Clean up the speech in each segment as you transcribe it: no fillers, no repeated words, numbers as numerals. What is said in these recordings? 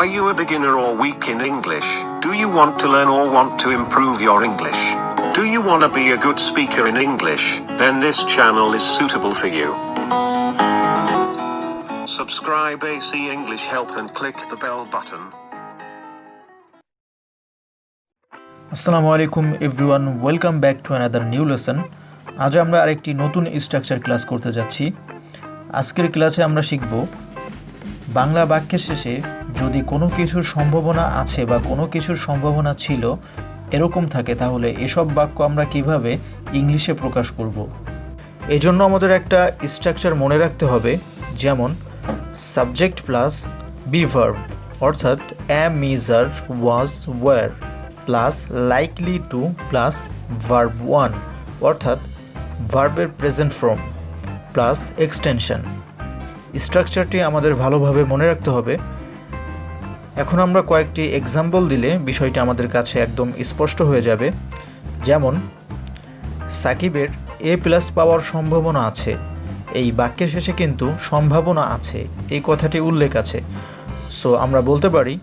Are you a beginner or weak in English? Do you want to learn or want to improve your English? Do you want to be a good speaker in English? Then this channel is suitable for you. Subscribe AC English Help and click the bell button. আসসালামু আলাইকুম everyone, welcome back to another new lesson. আজ আমরা আরেকটি নতুন structure class করতে যাচ্ছি। আজকের ক্লাসে আমরা শিখব বাংলা বাক্যের শেষে যদি কোনো কিছুর সম্ভাবনা আছে বা কোনো কিছুর সম্ভাবনা ছিল এরকম থাকে, তাহলে এসব বাক্য আমরা কিভাবে ইংলিশে প্রকাশ করব। এজন্য আমাদের একটা স্ট্রাকচার মনে রাখতে হবে, যেমন সাবজেক্ট প্লাস বি ভার্ব, অর্থাৎ am, is, are, was, were plus likely to plus verb one, অর্থাৎ ভার্বের প্রেজেন্ট ফর্ম প্লাস এক্সটেনশন। স্ট্রাকচারটি আমাদের ভালোভাবে মনে রাখতে হবে। এখন আমরা কয়েকটি এক্সাম্পল দিলে বিষয়টি আমাদের কাছে একদম স্পষ্ট হয়ে যাবে। যেমন সাকিবের এ প্লাস পাওয়ার সম্ভাবনা আছে, এই বাক্যের শেষে কিন্তু সম্ভাবনা আছে এই কথাটি উল্লেখ আছে। সো আমরা বলতে পারি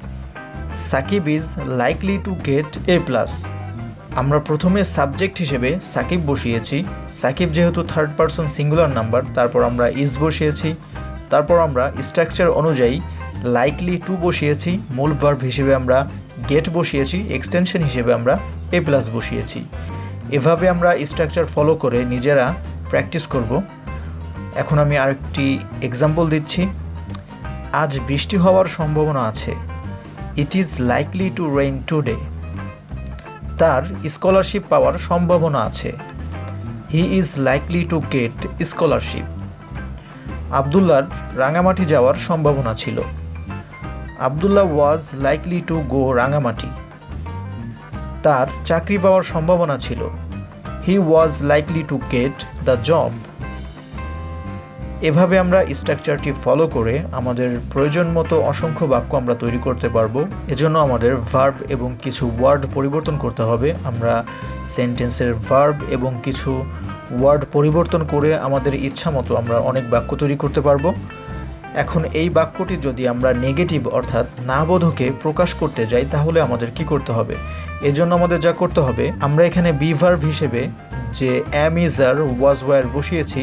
Sakib is likely to get A plus. আমরা প্রথমে সাবজেক্ট হিসেবে সাকিব বসিয়েছি, সাকিব যেহেতু থার্ড পারসন সিঙ্গুলার নাম্বার, তারপর আমরা ইজ বসিয়েছি, তারপর আমরা স্ট্রাকচার অনুযায়ী লাইকলি টু বসিয়েছি, মূল ভার্ব হিসেবে আমরা গেট বসিয়েছি, এক্সটেনশন হিসেবে আমরা এ প্লাস বসিয়েছি। এভাবে আমরা স্ট্রাকচার ফলো করে নিজেরা প্র্যাকটিস করব। এখন আমি আরেকটি এক্সাম্পল দিচ্ছি। আজ বৃষ্টি হওয়ার সম্ভাবনা আছে, it is likely to rain today. তার স্কলারশিপ পাওয়ার সম্ভাবনা আছে, he is likely to get scholarship. আবদুল্লার রাঙামাটি যাওয়ার সম্ভাবনা ছিল, Abdullah was likely to go Rangamati. তার চাকরি পাওয়ার সম্ভাবনা ছিল, he was likely to get the job. এভাবে আমরা স্ট্রাকচারটি ফলো করে আমাদের প্রয়োজন মতো অসংখ্য বাক্য আমরা তৈরি করতে পারবো। এজন্য আমাদের ভার্ব এবং কিছু ওয়ার্ড পরিবর্তন করতে হবে। আমরা সেন্টেন্সের ভার্ব এবং কিছু ওয়ার্ড পরিবর্তন করে আমাদের ইচ্ছা মতো আমরা অনেক বাক্য তৈরি করতে পারবো। এখন এই বাক্যটি যদি আমরা নেগেটিভ অর্থাৎ না বোধকে প্রকাশ করতে যাই, তাহলে আমাদের কি করতে হবে? এজন্য আমাদের যা করতে হবে, আমরা এখানে বি ভার্ব হিসেবে যে am, is, are, was, were বসিয়েছি,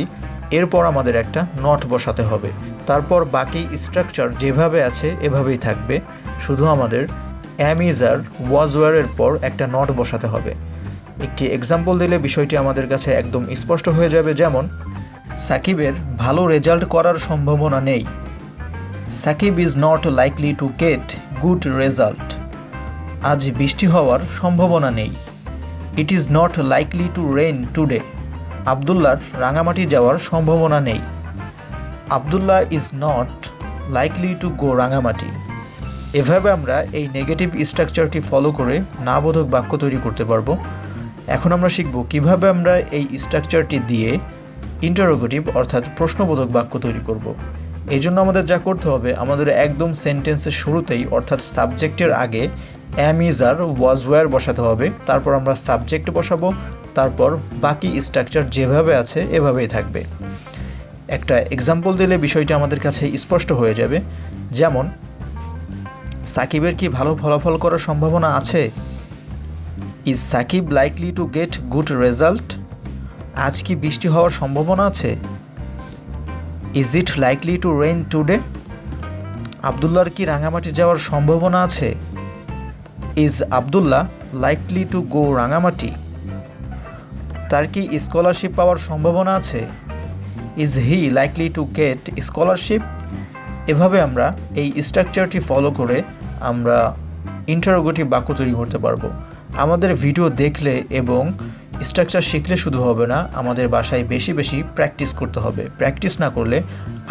এরপর আমাদের একটা নট বসাতে হবে। তারপর বাকি স্ট্রাকচার যেভাবে আছে এভাবেই থাকবে, শুধু আমাদের এম, ইজ, আর, ওয়াজ, ওয়্যারের পর একটা নট বসাতে হবে। একটি এক্সাম্পল দিলে বিষয়টি আমাদের কাছে একদম স্পষ্ট হয়ে যাবে। যেমন সাকিবের ভালো রেজাল্ট করার সম্ভাবনা নেই, Sakib is not likely to get good result. আজ বৃষ্টি হওয়ার সম্ভাবনা নেই, it is not likely to rain today. আবদুল্লার রাঙামাটি যাওয়ার সম্ভাবনা নেই, Abdullah is not likely to go Rangamati. এভাবে আমরা এই নেগেটিভ স্ট্রাকচারটি ফলো করে না বোধক বাক্য তৈরি করতে পারবো। এখন আমরা শিখব কিভাবে আমরা এই স্ট্রাকচারটি দিয়ে ইন্টারোগেটিভ অর্থাৎ প্রশ্নবোধক বাক্য তৈরি করব। এই জন্য আমাদের যা করতে হবে, আমাদের একদম সেন্টেন্সের শুরুতেই অর্থাৎ সাবজেক্টের আগে am, is, are, was, were বসাতে হবে। তারপর আমরা সাবজেক্ট বসাবো, তারপর বাকি স্ট্রাকচার যেভাবে আছে এভাবেই থাকবে। একটা এক্সাম্পল দিলে বিষয়টি আমাদের কাছে স্পষ্ট হয়ে যাবে। যেমন সাকিবের কি ভালো ফলাফল করার সম্ভাবনা আছে, is Sakib likely to get good result. আজ কি বৃষ্টি হওয়ার সম্ভাবনা আছে, is it likely to rain today. আবদুল্লার কি রাঙামাটি যাওয়ার সম্ভাবনা আছে, is Abdullah likely to go Rangamati. তার কি স্কলারশিপ পাওয়ার সম্ভাবনা আছে, is he likely to get scholarship. এভাবে আমরা এই স্ট্রাকচারটি ফলো করে আমরা ইন্টারোগেটিভ বাক্য তৈরি করতে পারবো। আমাদের ভিডিও দেখলে এবং স্ট্রাকচার শিখলে শুধু হবে না, আমাদের বাসায় বেশি বেশি প্র্যাকটিস করতে হবে। প্র্যাকটিস না করলে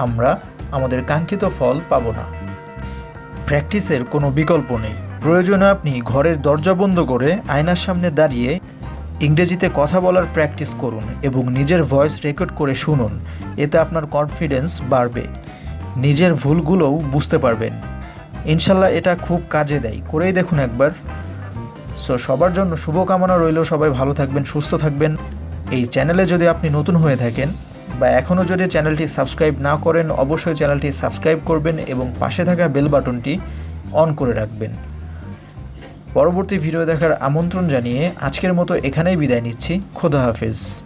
আমরা আমাদের কাঙ্ক্ষিত ফল পাবো না। প্র্যাকটিসের কোনো বিকল্প নেই। প্রয়োজনে আপনি ঘরের দরজা বন্ধ করে আয়নার সামনে দাঁড়িয়ে ইংরেজিতে কথা বলার প্র্যাকটিস করুন এবং নিজের ভয়েস রেকর্ড করে শুনুন। এতে আপনার কনফিডেন্স বাড়বে, নিজের ভুলগুলোও বুঝতে পারবেন। ইনশাল্লাহ এটা খুব কাজে দেয়, করেই দেখুন একবার। সো সবার জন্য শুভকামনা রইল, সবাই ভালো থাকবেন, সুস্থ থাকবেন। এই চ্যানেলে যদি আপনি নতুন হয়ে থাকেন বা এখনও যদি চ্যানেলটি সাবস্ক্রাইব না করেন, অবশ্যই চ্যানেলটি সাবস্ক্রাইব করবেন এবং পাশে থাকা বেল বাটনটি অন করে রাখবেন। পরবর্তী ভিডিও দেখার আমন্ত্রণ জানিয়ে আজকের মতো এখানেই বিদায় নিচ্ছি। খোদা হাফেজ।